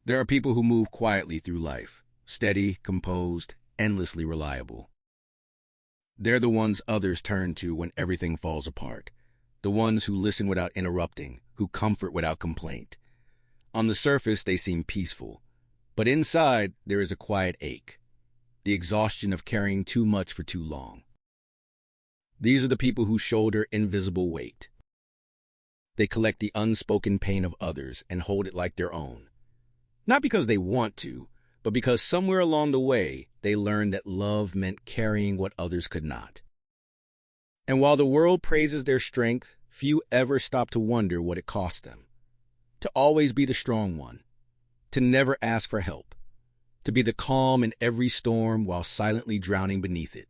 There are people who move quietly through life, steady, composed, endlessly reliable. They're the ones others turn to when everything falls apart. The ones who listen without interrupting, who comfort without complaint. On the surface, they seem peaceful. But inside, there is a quiet ache. The exhaustion of carrying too much for too long. These are the people who shoulder invisible weight. They collect the unspoken pain of others and hold it like their own. Not because they want to, but because somewhere along the way, they learned that love meant carrying what others could not. And while the world praises their strength, few ever stop to wonder what it cost them. To always be the strong one. To never ask for help. To be the calm in every storm while silently drowning beneath it.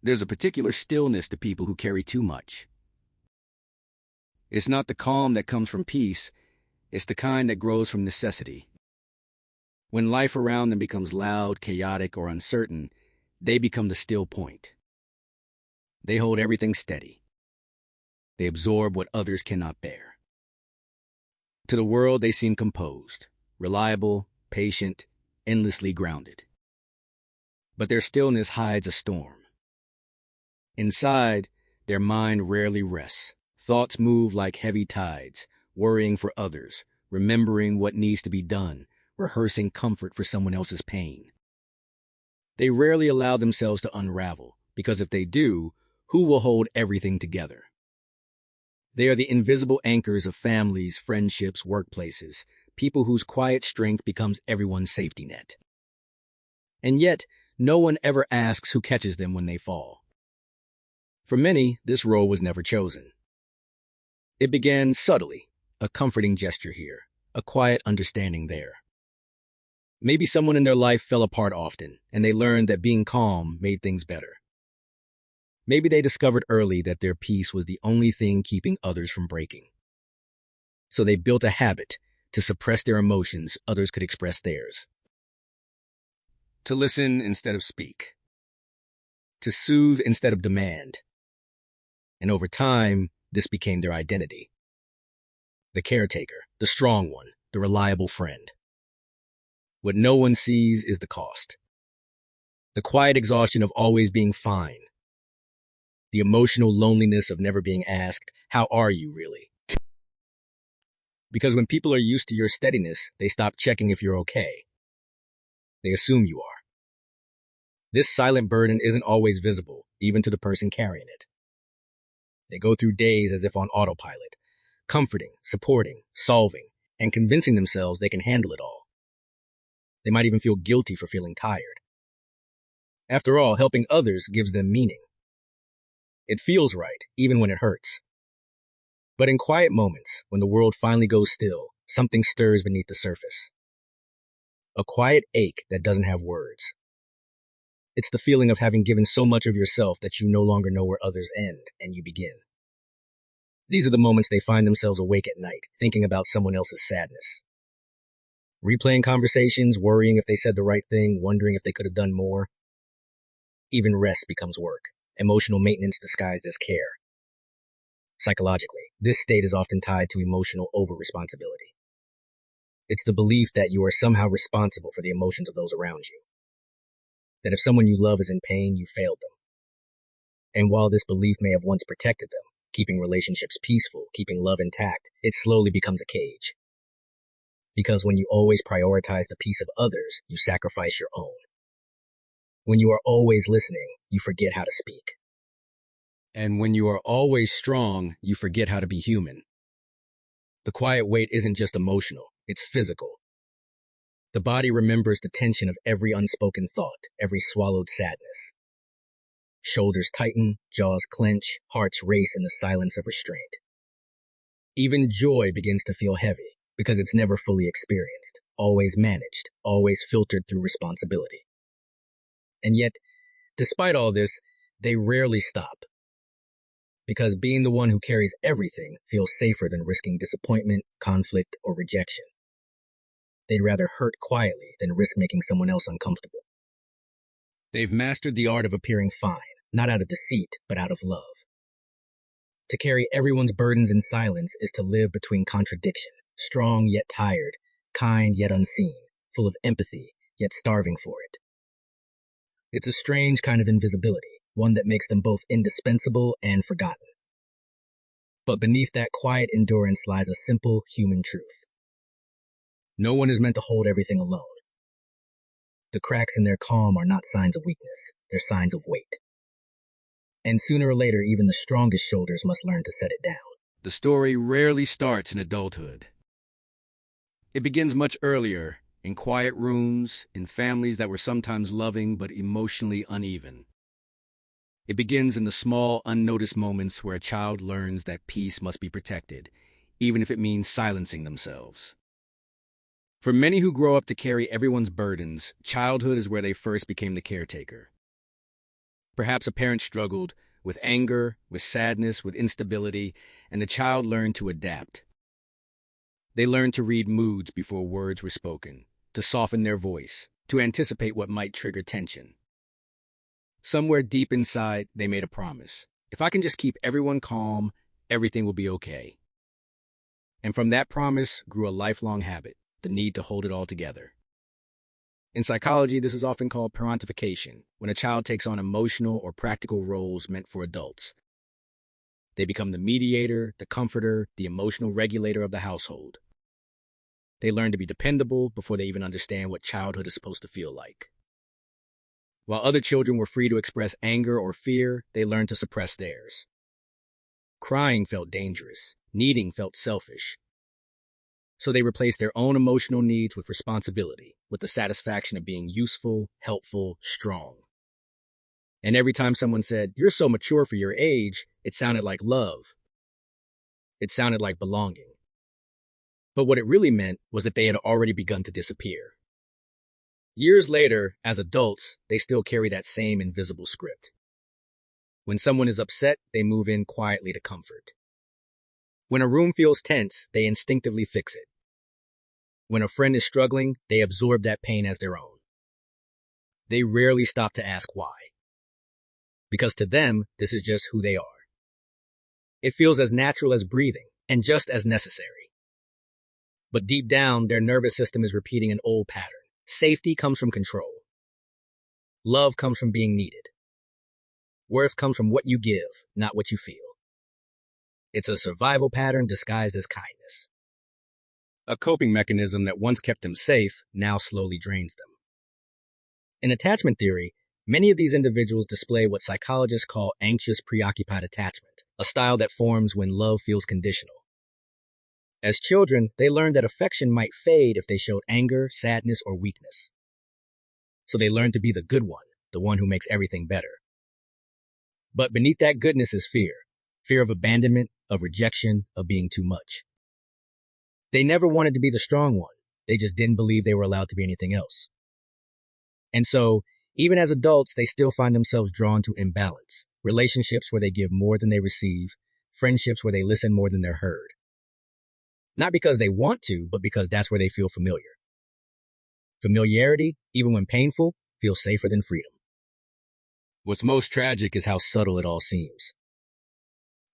There's a particular stillness to people who carry too much. It's not the calm that comes from peace, it's the kind that grows from necessity. When life around them becomes loud, chaotic, or uncertain, they become the still point. They hold everything steady. They absorb what others cannot bear. To the world, they seem composed, reliable, patient, endlessly grounded. But their stillness hides a storm. Inside, their mind rarely rests. Thoughts move like heavy tides, worrying for others, remembering what needs to be done, rehearsing comfort for someone else's pain. They rarely allow themselves to unravel, because if they do, who will hold everything together? They are the invisible anchors of families, friendships, workplaces, people whose quiet strength becomes everyone's safety net. And yet, no one ever asks who catches them when they fall. For many, this role was never chosen. It began subtly, a comforting gesture here, a quiet understanding there. Maybe someone in their life fell apart often, and they learned that being calm made things better. Maybe they discovered early that their peace was the only thing keeping others from breaking. So they built a habit to suppress their emotions others could express theirs. To listen instead of speak. To soothe instead of demand. And over time, this became their identity. The caretaker, the strong one, the reliable friend. What no one sees is the cost. The quiet exhaustion of always being fine. The emotional loneliness of never being asked, "How are you really?" Because when people are used to your steadiness, they stop checking if you're okay. They assume you are. This silent burden isn't always visible, even to the person carrying it. They go through days as if on autopilot, comforting, supporting, solving, and convincing themselves they can handle it all. They might even feel guilty for feeling tired. After all, helping others gives them meaning. It feels right, even when it hurts. But in quiet moments, when the world finally goes still, something stirs beneath the surface. A quiet ache that doesn't have words. It's the feeling of having given so much of yourself that you no longer know where others end and you begin. These are the moments they find themselves awake at night, thinking about someone else's sadness. Replaying conversations, worrying if they said the right thing, wondering if they could have done more. Even rest becomes work. Emotional maintenance disguised as care. Psychologically, this state is often tied to emotional over-responsibility. It's the belief that you are somehow responsible for the emotions of those around you. That if someone you love is in pain, you failed them. And while this belief may have once protected them, keeping relationships peaceful, keeping love intact, it slowly becomes a cage. Because when you always prioritize the peace of others, you sacrifice your own. When you are always listening, you forget how to speak. And when you are always strong, you forget how to be human. The quiet weight isn't just emotional, it's physical. The body remembers the tension of every unspoken thought, every swallowed sadness. Shoulders tighten, jaws clench, hearts race in the silence of restraint. Even joy begins to feel heavy, because it's never fully experienced, always managed, always filtered through responsibility. And yet, despite all this, they rarely stop. Because being the one who carries everything feels safer than risking disappointment, conflict, or rejection. They'd rather hurt quietly than risk making someone else uncomfortable. They've mastered the art of appearing fine, not out of deceit, but out of love. To carry everyone's burdens in silence is to live between contradiction, strong yet tired, kind yet unseen, full of empathy yet starving for it. It's a strange kind of invisibility, one that makes them both indispensable and forgotten. But beneath that quiet endurance lies a simple human truth. No one is meant to hold everything alone. The cracks in their calm are not signs of weakness, they're signs of weight. And sooner or later, even the strongest shoulders must learn to set it down. The story rarely starts in adulthood. It begins much earlier, in quiet rooms, in families that were sometimes loving but emotionally uneven. It begins in the small, unnoticed moments where a child learns that peace must be protected, even if it means silencing themselves. For many who grow up to carry everyone's burdens, childhood is where they first became the caretaker. Perhaps a parent struggled with anger, with sadness, with instability, and the child learned to adapt. They learned to read moods before words were spoken, to soften their voice, to anticipate what might trigger tension. Somewhere deep inside, they made a promise. If I can just keep everyone calm, everything will be okay. And from that promise grew a lifelong habit, the need to hold it all together. In psychology, this is often called parentification, when a child takes on emotional or practical roles meant for adults. They become the mediator, the comforter, the emotional regulator of the household. They learn to be dependable before they even understand what childhood is supposed to feel like. While other children were free to express anger or fear, they learned to suppress theirs. Crying felt dangerous. Needing felt selfish. So they replaced their own emotional needs with responsibility, with the satisfaction of being useful, helpful, strong. And every time someone said, "You're so mature for your age," it sounded like love. It sounded like belonging. But what it really meant was that they had already begun to disappear. Years later, as adults, they still carry that same invisible script. When someone is upset, they move in quietly to comfort. When a room feels tense, they instinctively fix it. When a friend is struggling, they absorb that pain as their own. They rarely stop to ask why. Because to them, this is just who they are. It feels as natural as breathing, and just as necessary. But deep down, their nervous system is repeating an old pattern. Safety comes from control. Love comes from being needed. Worth comes from what you give, not what you feel. It's a survival pattern disguised as kindness. A coping mechanism that once kept them safe now slowly drains them. In attachment theory, many of these individuals display what psychologists call anxious preoccupied attachment, a style that forms when love feels conditional. As children, they learned that affection might fade if they showed anger, sadness, or weakness. So they learned to be the good one, the one who makes everything better. But beneath that goodness is fear. Fear of abandonment, of rejection, of being too much. They never wanted to be the strong one. They just didn't believe they were allowed to be anything else. And so, even as adults, they still find themselves drawn to imbalance. Relationships where they give more than they receive. Friendships where they listen more than they're heard. Not because they want to, but because that's where they feel familiar. Familiarity, even when painful, feels safer than freedom. What's most tragic is how subtle it all seems.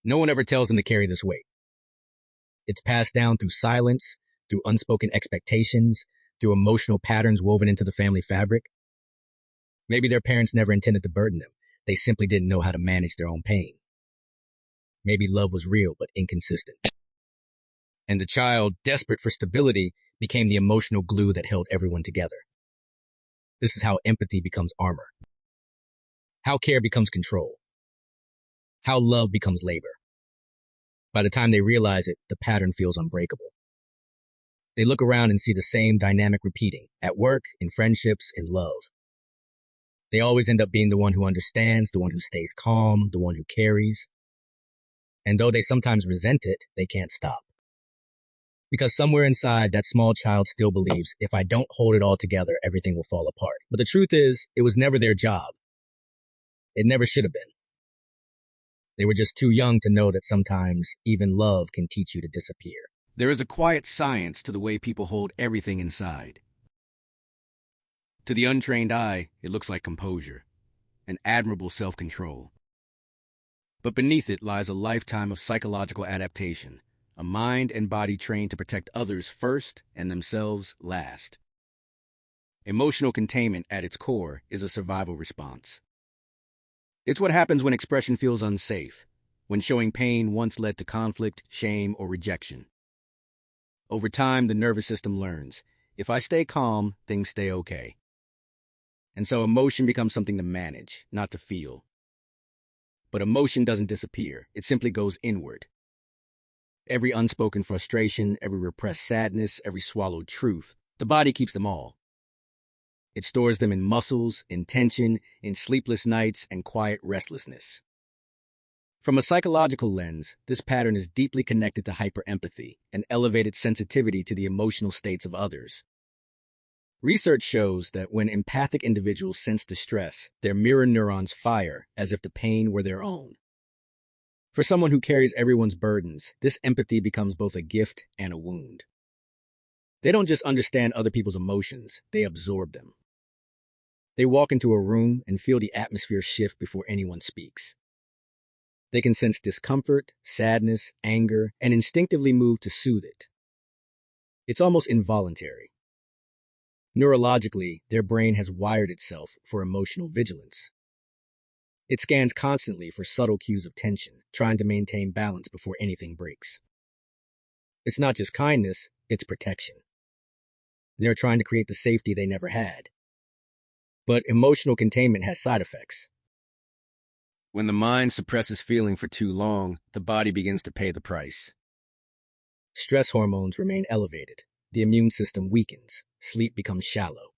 No one ever tells them to carry this weight. It's passed down through silence, through unspoken expectations, through emotional patterns woven into the family fabric. Maybe their parents never intended to burden them. They simply didn't know how to manage their own pain. Maybe love was real but inconsistent. And the child, desperate for stability, became the emotional glue that held everyone together. This is how empathy becomes armor. How care becomes control. How love becomes labor. By the time they realize it, the pattern feels unbreakable. They look around and see the same dynamic repeating, at work, in friendships, in love. They always end up being the one who understands, the one who stays calm, the one who carries. And though they sometimes resent it, they can't stop. Because somewhere inside, that small child still believes, if I don't hold it all together, everything will fall apart. But the truth is, it was never their job. It never should have been. They were just too young to know that sometimes even love can teach you to disappear. There is a quiet science to the way people hold everything inside. To the untrained eye, it looks like composure, an admirable self-control. But beneath it lies a lifetime of psychological adaptation, a mind and body trained to protect others first and themselves last. Emotional containment at its core is a survival response. It's what happens when expression feels unsafe, when showing pain once led to conflict, shame, or rejection. Over time, the nervous system learns, if I stay calm, things stay okay. And so emotion becomes something to manage, not to feel. But emotion doesn't disappear, it simply goes inward. Every unspoken frustration, every repressed sadness, every swallowed truth, the body keeps them all. It stores them in muscles, in tension, in sleepless nights, and quiet restlessness. From a psychological lens, this pattern is deeply connected to hyperempathy, an elevated sensitivity to the emotional states of others. Research shows that when empathic individuals sense distress, their mirror neurons fire as if the pain were their own. For someone who carries everyone's burdens, this empathy becomes both a gift and a wound. They don't just understand other people's emotions, they absorb them. They walk into a room and feel the atmosphere shift before anyone speaks. They can sense discomfort, sadness, anger, and instinctively move to soothe it. It's almost involuntary. Neurologically, their brain has wired itself for emotional vigilance. It scans constantly for subtle cues of tension, trying to maintain balance before anything breaks. It's not just kindness, it's protection. They're trying to create the safety they never had. But emotional containment has side effects. When the mind suppresses feeling for too long, the body begins to pay the price. Stress hormones remain elevated. The immune system weakens. Sleep becomes shallow.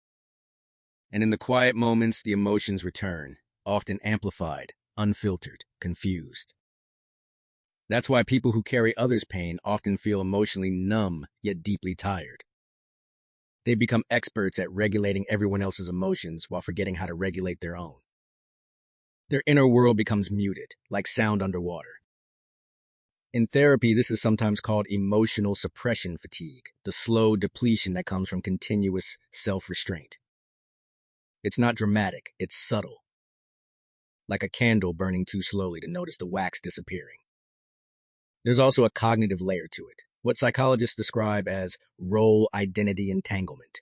And in the quiet moments, the emotions return, often amplified, unfiltered, confused. That's why people who carry others' pain often feel emotionally numb, yet deeply tired. They become experts at regulating everyone else's emotions while forgetting how to regulate their own. Their inner world becomes muted, like sound underwater. In therapy, this is sometimes called emotional suppression fatigue, the slow depletion that comes from continuous self-restraint. It's not dramatic, it's subtle. Like a candle burning too slowly to notice the wax disappearing. There's also a cognitive layer to it, what psychologists describe as role identity entanglement.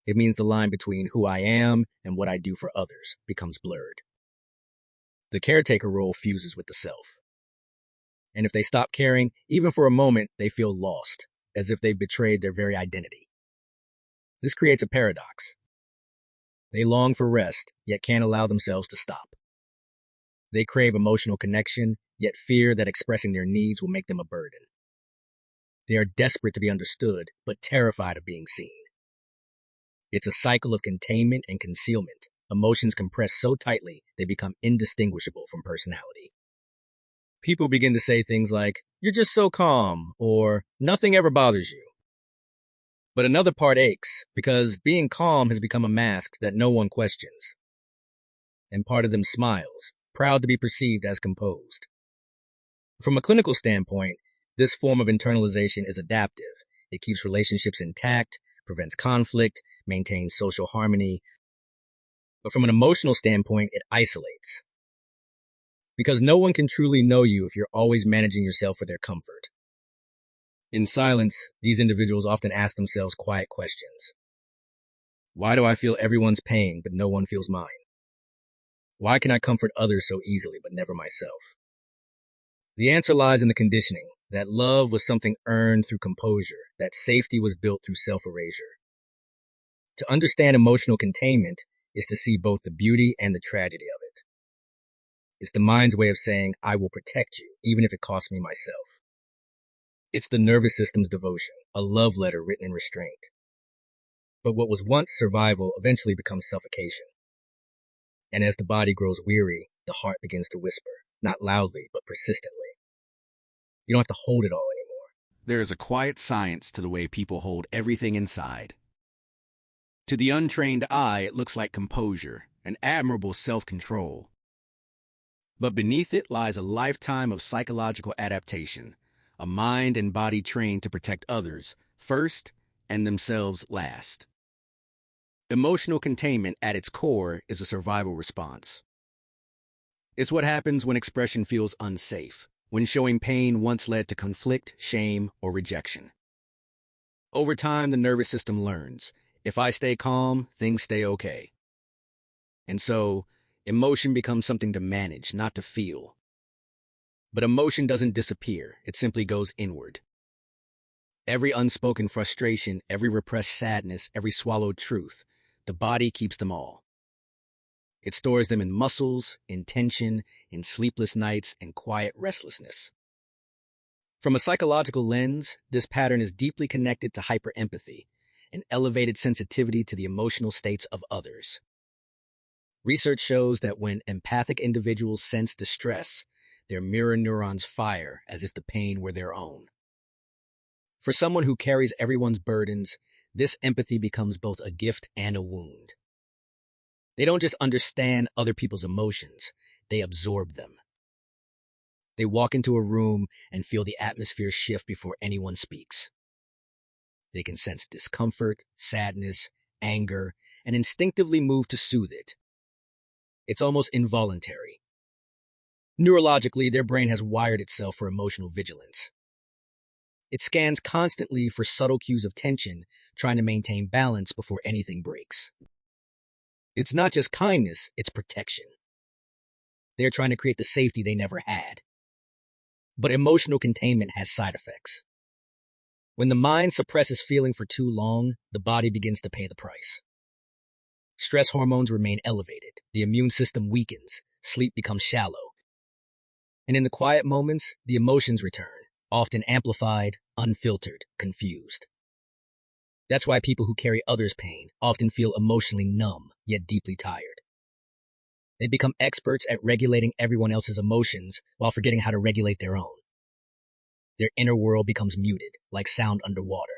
It means the line between who I am and what I do for others becomes blurred. The caretaker role fuses with the self. And if they stop caring, even for a moment, they feel lost, as if they've betrayed their very identity. This creates a paradox. They long for rest, yet can't allow themselves to stop. They crave emotional connection, yet fear that expressing their needs will make them a burden. They are desperate to be understood, but terrified of being seen. It's a cycle of containment and concealment. Emotions compress so tightly, they become indistinguishable from personality. People begin to say things like, "You're just so calm," or "Nothing ever bothers you." But another part aches, because being calm has become a mask that no one questions. And part of them smiles, proud to be perceived as composed. From a clinical standpoint, this form of internalization is adaptive. It keeps relationships intact, prevents conflict, maintains social harmony. But from an emotional standpoint, it isolates. Because no one can truly know you if you're always managing yourself for their comfort. In silence, these individuals often ask themselves quiet questions. Why do I feel everyone's pain, but no one feels mine? Why can I comfort others so easily, but never myself? The answer lies in the conditioning, that love was something earned through composure, that safety was built through self-erasure. To understand emotional containment is to see both the beauty and the tragedy of it. It's the mind's way of saying, I will protect you, even if it costs me myself. It's the nervous system's devotion, a love letter written in restraint. But what was once survival eventually becomes suffocation. And as the body grows weary, the heart begins to whisper, not loudly, but persistently. You don't have to hold it all anymore. There is a quiet science to the way people hold everything inside. To the untrained eye, it looks like composure, an admirable self-control. But beneath it lies a lifetime of psychological adaptation, a mind and body trained to protect others first and themselves last. Emotional containment at its core is a survival response. It's what happens when expression feels unsafe, when showing pain once led to conflict, shame, or rejection. Over time, the nervous system learns, if I stay calm, things stay okay. And so, emotion becomes something to manage, not to feel. But emotion doesn't disappear, it simply goes inward. Every unspoken frustration, every repressed sadness, every swallowed truth, the body keeps them all. It stores them in muscles, in tension, in sleepless nights, and quiet restlessness. From a psychological lens, this pattern is deeply connected to hyperempathy, an elevated sensitivity to the emotional states of others. Research shows that when empathic individuals sense distress, their mirror neurons fire as if the pain were their own. For someone who carries everyone's burdens, this empathy becomes both a gift and a wound. They don't just understand other people's emotions, they absorb them. They walk into a room and feel the atmosphere shift before anyone speaks. They can sense discomfort, sadness, anger, and instinctively move to soothe it. It's almost involuntary. Neurologically, their brain has wired itself for emotional vigilance. It scans constantly for subtle cues of tension, trying to maintain balance before anything breaks. It's not just kindness, it's protection. They're trying to create the safety they never had. But emotional containment has side effects. When the mind suppresses feeling for too long, the body begins to pay the price. Stress hormones remain elevated, the immune system weakens, sleep becomes shallow. And in the quiet moments, the emotions return, often amplified, unfiltered, confused. That's why people who carry others' pain often feel emotionally numb, yet deeply tired. They become experts at regulating everyone else's emotions while forgetting how to regulate their own. Their inner world becomes muted, like sound underwater.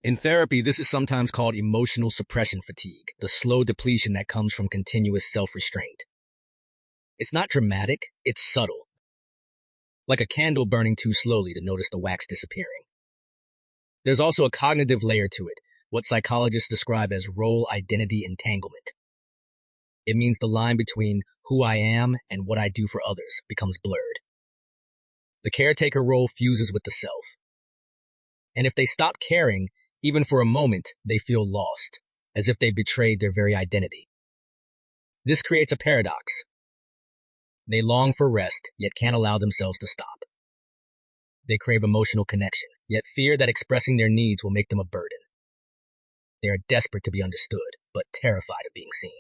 In therapy, this is sometimes called emotional suppression fatigue, the slow depletion that comes from continuous self-restraint. It's not dramatic, it's subtle. Like a candle burning too slowly to notice the wax disappearing. There's also a cognitive layer to it, what psychologists describe as role identity entanglement. It means the line between who I am and what I do for others becomes blurred. The caretaker role fuses with the self. And if they stop caring, even for a moment, they feel lost, as if they betrayed their very identity. This creates a paradox. They long for rest, yet can't allow themselves to stop. They crave emotional connection, yet fear that expressing their needs will make them a burden. They are desperate to be understood, but terrified of being seen.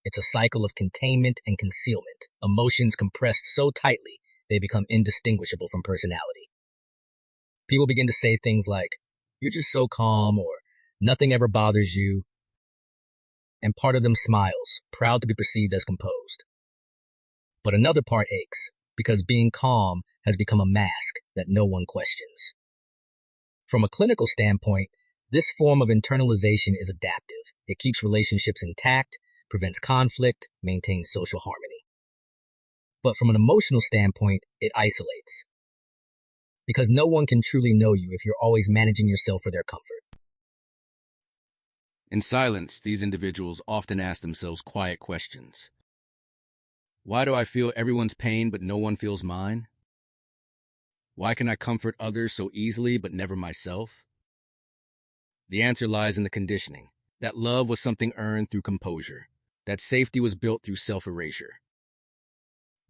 It's a cycle of containment and concealment, emotions compressed so tightly they become indistinguishable from personality. People begin to say things like, "You're just so calm," or "Nothing ever bothers you." And part of them smiles, proud to be perceived as composed. But another part aches, because being calm has become a mask that no one questions. From a clinical standpoint, this form of internalization is adaptive. It keeps relationships intact, prevents conflict, maintains social harmony. But from an emotional standpoint, it isolates. Because no one can truly know you if you're always managing yourself for their comfort. In silence, these individuals often ask themselves quiet questions. Why do I feel everyone's pain but no one feels mine? Why can I comfort others so easily but never myself? The answer lies in the conditioning. That love was something earned through composure. That safety was built through self-erasure.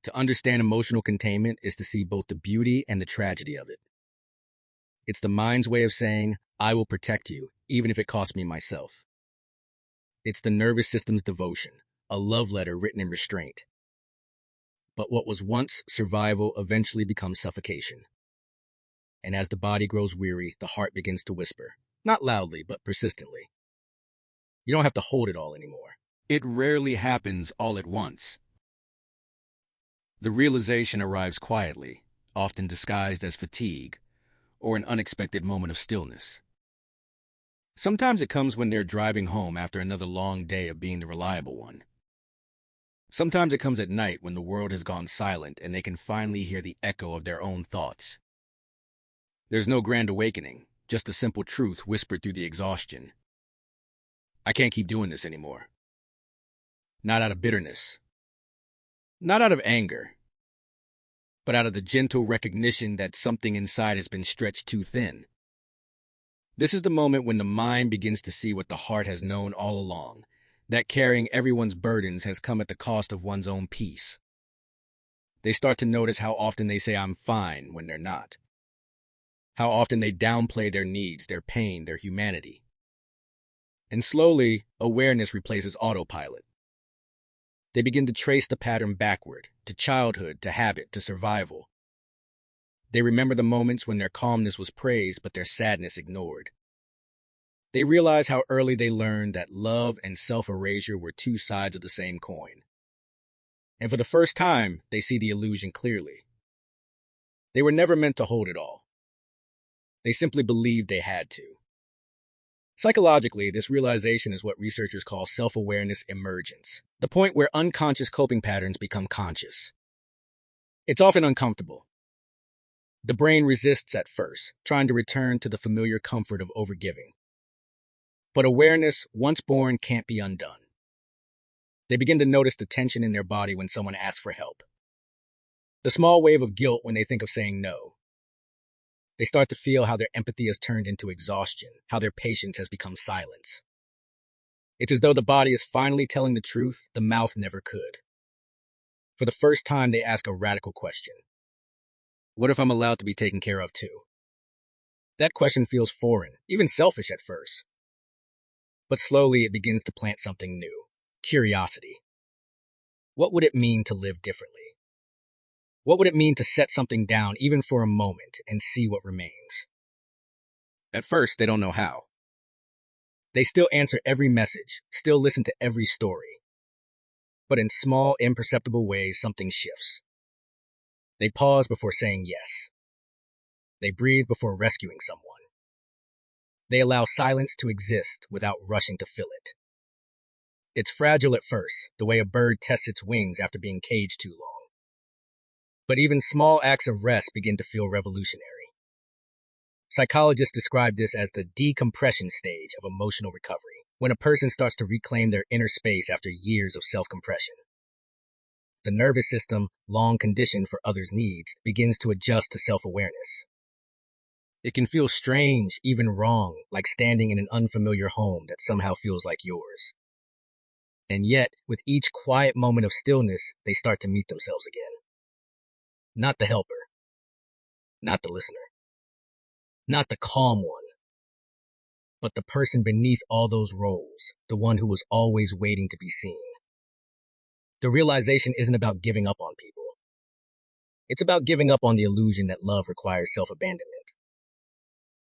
To understand emotional containment is to see both the beauty and the tragedy of it. It's the mind's way of saying, I will protect you, even if it costs me myself. It's the nervous system's devotion, a love letter written in restraint. But what was once survival eventually becomes suffocation. And as the body grows weary, the heart begins to whisper, not loudly, but persistently. You don't have to hold it all anymore. It rarely happens all at once. The realization arrives quietly, often disguised as fatigue, or an unexpected moment of stillness. Sometimes it comes when they're driving home after another long day of being the reliable one. Sometimes it comes at night when the world has gone silent and they can finally hear the echo of their own thoughts. There's no grand awakening, just a simple truth whispered through the exhaustion. I can't keep doing this anymore. Not out of bitterness. Not out of anger. but out of the gentle recognition that something inside has been stretched too thin. This is the moment when the mind begins to see what the heart has known all along, that carrying everyone's burdens has come at the cost of one's own peace. They start to notice how often they say, "I'm fine," when they're not. How often they downplay their needs, their pain, their humanity. And slowly, awareness replaces autopilot. They begin to trace the pattern backward, to childhood, to habit, to survival. They remember the moments when their calmness was praised, but their sadness ignored. They realize how early they learned that love and self-erasure were two sides of the same coin. And for the first time, they see the illusion clearly. They were never meant to hold it all. They simply believed they had to. Psychologically, this realization is what researchers call self-awareness emergence, the point where unconscious coping patterns become conscious. It's often uncomfortable. The brain resists at first, trying to return to the familiar comfort of overgiving. But awareness, once born, can't be undone. They begin to notice the tension in their body when someone asks for help. The small wave of guilt when they think of saying no. They start to feel how their empathy has turned into exhaustion, how their patience has become silence. It's as though the body is finally telling the truth the mouth never could. For the first time, they ask a radical question. What if I'm allowed to be taken care of too? That question feels foreign, even selfish at first. But slowly it begins to plant something new. Curiosity. What would it mean to live differently? What would it mean to set something down even for a moment and see what remains? At first, they don't know how. They still answer every message, still listen to every story. But in small, imperceptible ways, something shifts. They pause before saying yes. They breathe before rescuing someone. They allow silence to exist without rushing to fill it. It's fragile at first, the way a bird tests its wings after being caged too long. But even small acts of rest begin to feel revolutionary. Psychologists describe this as the decompression stage of emotional recovery, when a person starts to reclaim their inner space after years of self-compression. The nervous system, long conditioned for others' needs, begins to adjust to self-awareness. It can feel strange, even wrong, like standing in an unfamiliar home that somehow feels like yours. And yet, with each quiet moment of stillness, they start to meet themselves again. Not the helper. Not the listener. Not the calm one. But the person beneath all those roles, the one who was always waiting to be seen. The realization isn't about giving up on people. It's about giving up on the illusion that love requires self-abandonment.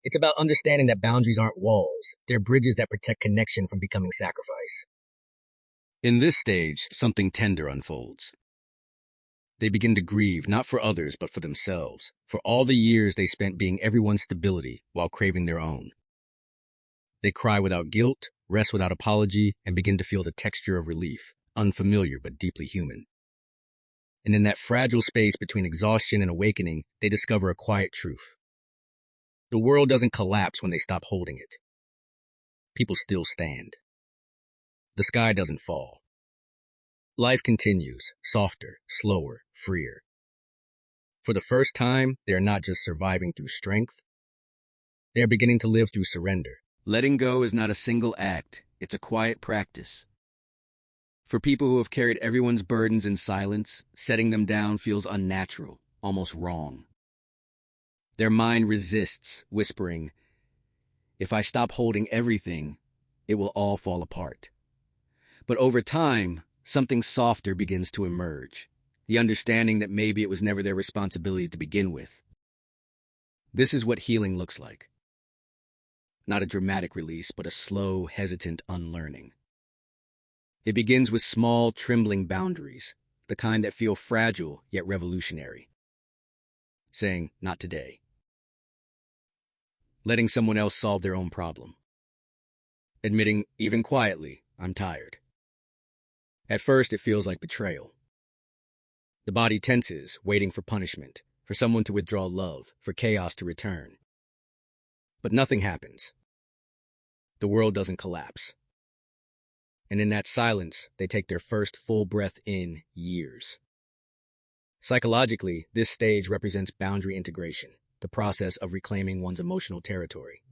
It's about understanding that boundaries aren't walls, they're bridges that protect connection from becoming sacrifice. In this stage, something tender unfolds. They begin to grieve, not for others, but for themselves, for all the years they spent being everyone's stability while craving their own. They cry without guilt, rest without apology, and begin to feel the texture of relief, unfamiliar but deeply human. And in that fragile space between exhaustion and awakening, they discover a quiet truth. The world doesn't collapse when they stop holding it. People still stand. The sky doesn't fall. Life continues, softer, slower, freer. For the first time, they are not just surviving through strength. They are beginning to live through surrender. Letting go is not a single act. It's a quiet practice. For people who have carried everyone's burdens in silence, setting them down feels unnatural, almost wrong. Their mind resists, whispering, "If I stop holding everything, it will all fall apart." But over time, something softer begins to emerge, the understanding that maybe it was never their responsibility to begin with. This is what healing looks like. Not a dramatic release, but a slow, hesitant unlearning. It begins with small, trembling boundaries, the kind that feel fragile yet revolutionary. Saying, "Not today." Letting someone else solve their own problem. Admitting, even quietly, "I'm tired." At first, it feels like betrayal. The body tenses, waiting for punishment, for someone to withdraw love, for chaos to return. But nothing happens. The world doesn't collapse. And in that silence, they take their first full breath in years. Psychologically, this stage represents boundary integration, the process of reclaiming one's emotional territory.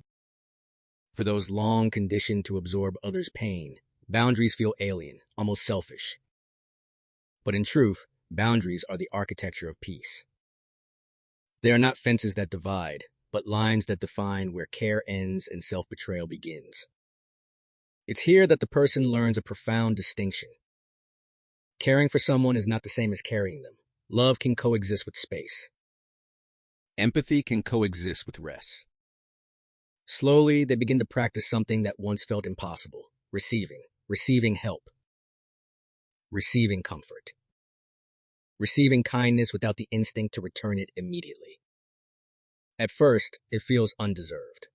For those long conditioned to absorb others' pain, boundaries feel alien, almost selfish. But in truth, boundaries are the architecture of peace. They are not fences that divide, but lines that define where care ends and self-betrayal begins. It's here that the person learns a profound distinction. Caring for someone is not the same as carrying them. Love can coexist with space. Empathy can coexist with rest. Slowly, they begin to practice something that once felt impossible: receiving help, receiving comfort, receiving kindness without the instinct to return it immediately. At first, it feels undeserved.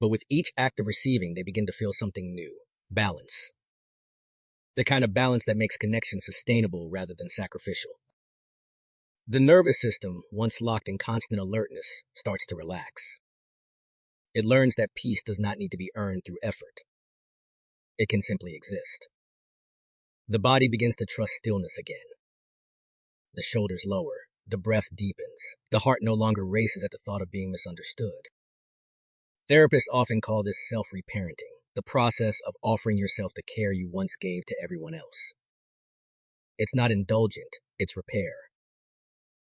But with each act of receiving, they begin to feel something new: balance. The kind of balance that makes connection sustainable rather than sacrificial. The nervous system, once locked in constant alertness, starts to relax. It learns that peace does not need to be earned through effort. It can simply exist. The body begins to trust stillness again. The shoulders lower, the breath deepens, the heart no longer races at the thought of being misunderstood. Therapists often call this self-reparenting, the process of offering yourself the care you once gave to everyone else. It's not indulgent, it's repair.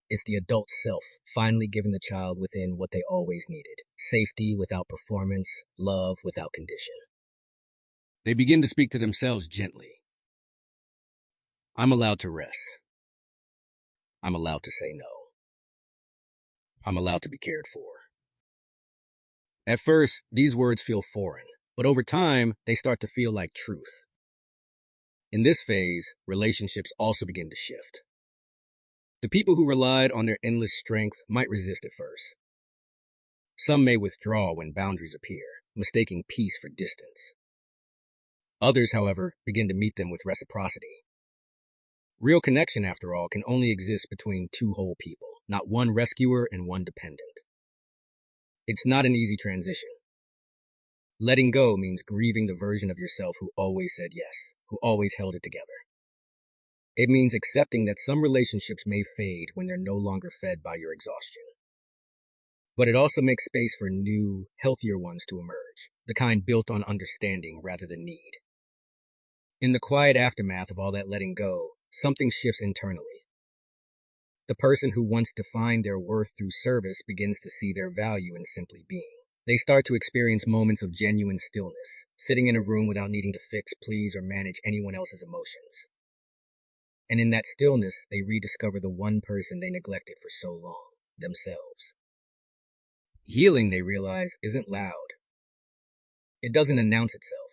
It's the adult self finally giving the child within what they always needed: safety without performance, love without condition. They begin to speak to themselves gently. I'm allowed to rest. I'm allowed to say no. I'm allowed to be cared for. At first, these words feel foreign, but over time, they start to feel like truth. In this phase, relationships also begin to shift. The people who relied on their endless strength might resist at first. Some may withdraw when boundaries appear, mistaking peace for distance. Others, however, begin to meet them with reciprocity. Real connection, after all, can only exist between two whole people, not one rescuer and one dependent. It's not an easy transition. Letting go means grieving the version of yourself who always said yes, who always held it together. It means accepting that some relationships may fade when they're no longer fed by your exhaustion. But it also makes space for new, healthier ones to emerge, the kind built on understanding rather than need. In the quiet aftermath of all that letting go, something shifts internally. The person who once defined their worth through service begins to see their value in simply being. They start to experience moments of genuine stillness, sitting in a room without needing to fix, please, or manage anyone else's emotions. And in that stillness, they rediscover the one person they neglected for so long: themselves. Healing, they realize, isn't loud. It doesn't announce itself.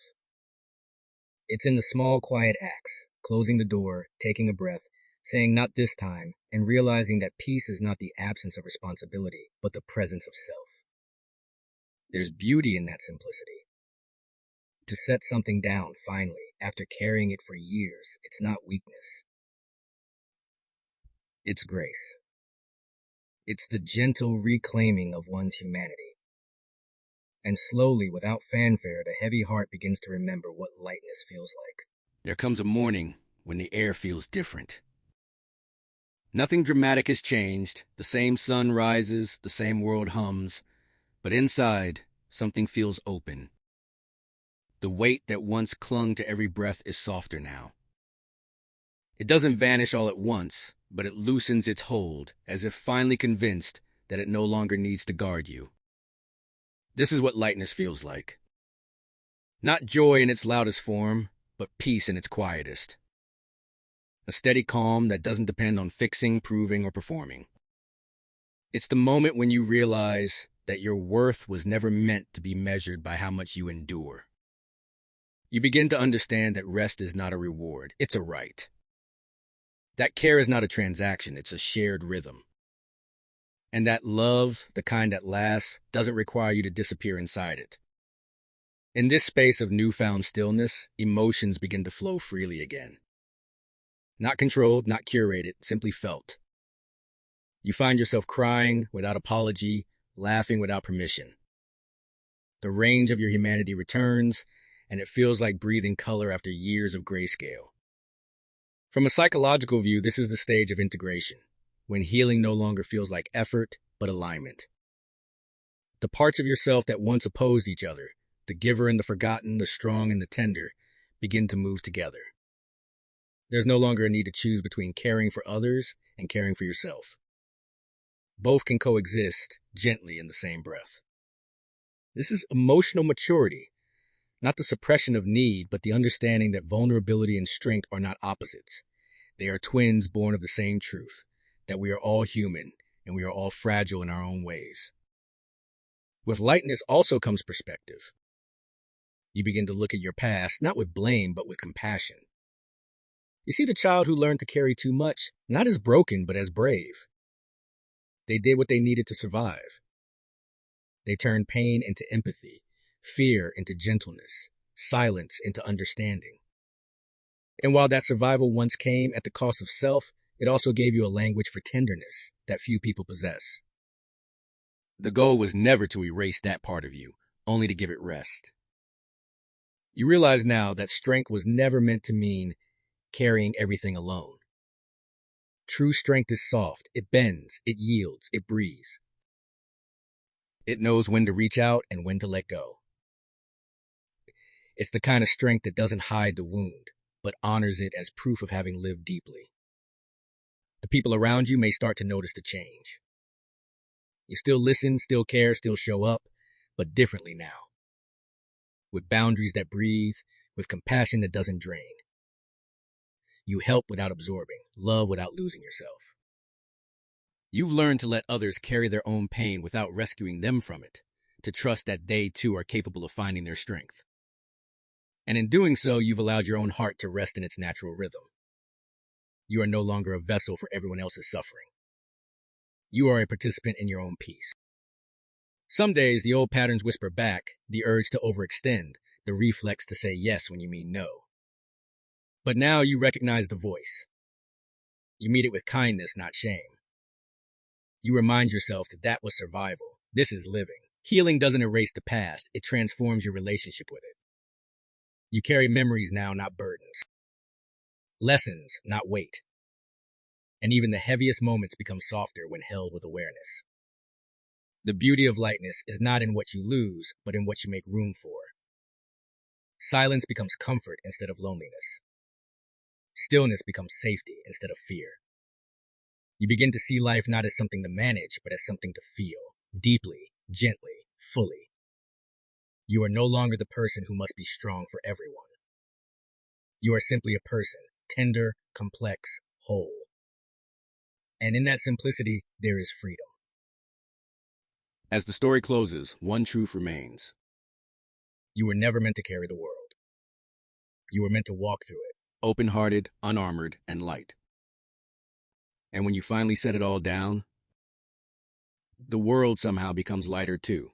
It's in the small, quiet acts: closing the door, taking a breath, saying not this time, and realizing that peace is not the absence of responsibility, but the presence of self. There's beauty in that simplicity. To set something down, finally, after carrying it for years, it's not weakness. It's grace. It's the gentle reclaiming of one's humanity. And slowly, without fanfare, the heavy heart begins to remember what lightness feels like. There comes a morning when the air feels different. Nothing dramatic has changed. The same sun rises, the same world hums, but inside, something feels open. The weight that once clung to every breath is softer now. It doesn't vanish all at once, but it loosens its hold, as if finally convinced that it no longer needs to guard you. This is what lightness feels like. Not joy in its loudest form, but peace in its quietest. A steady calm that doesn't depend on fixing, proving, or performing. It's the moment when you realize that your worth was never meant to be measured by how much you endure. You begin to understand that rest is not a reward, it's a right. That care is not a transaction, it's a shared rhythm. And that love, the kind that lasts, doesn't require you to disappear inside it. In this space of newfound stillness, emotions begin to flow freely again. Not controlled, not curated, simply felt. You find yourself crying without apology, laughing without permission. The range of your humanity returns, and it feels like breathing color after years of grayscale. From a psychological view, this is the stage of integration, when healing no longer feels like effort, but alignment. The parts of yourself that once opposed each other, the giver and the forgotten, the strong and the tender, begin to move together. There's no longer a need to choose between caring for others and caring for yourself. Both can coexist gently in the same breath. This is emotional maturity, not the suppression of need, but the understanding that vulnerability and strength are not opposites. They are twins born of the same truth, that we are all human and we are all fragile in our own ways. With lightness also comes perspective. You begin to look at your past, not with blame, but with compassion. You see the child who learned to carry too much, not as broken, but as brave. They did what they needed to survive. They turned pain into empathy, fear into gentleness, silence into understanding. And while that survival once came at the cost of self, it also gave you a language for tenderness that few people possess. The goal was never to erase that part of you, only to give it rest. You realize now that strength was never meant to mean carrying everything alone. True strength is soft. It bends, it yields, it breathes. It knows when to reach out and when to let go. It's the kind of strength that doesn't hide the wound, but honors it as proof of having lived deeply. The people around you may start to notice the change. You still listen, still care, still show up, but differently now. With boundaries that breathe, with compassion that doesn't drain. You help without absorbing, love without losing yourself. You've learned to let others carry their own pain without rescuing them from it, to trust that they too are capable of finding their strength. And in doing so, you've allowed your own heart to rest in its natural rhythm. You are no longer a vessel for everyone else's suffering. You are a participant in your own peace. Some days, the old patterns whisper back, the urge to overextend, the reflex to say yes when you mean no. But now you recognize the voice. You meet it with kindness, not shame. You remind yourself that that was survival. This is living. Healing doesn't erase the past. It transforms your relationship with it. You carry memories now, not burdens. Lessons, not weight. And even the heaviest moments become softer when held with awareness. The beauty of lightness is not in what you lose, but in what you make room for. Silence becomes comfort instead of loneliness. Stillness becomes safety instead of fear. You begin to see life not as something to manage, but as something to feel, deeply, gently, fully. You are no longer the person who must be strong for everyone. You are simply a person, tender, complex, whole. And in that simplicity, there is freedom. As the story closes, one truth remains. You were never meant to carry the world. You were meant to walk through it, open-hearted, unarmored, and light. And when you finally set it all down, the world somehow becomes lighter too.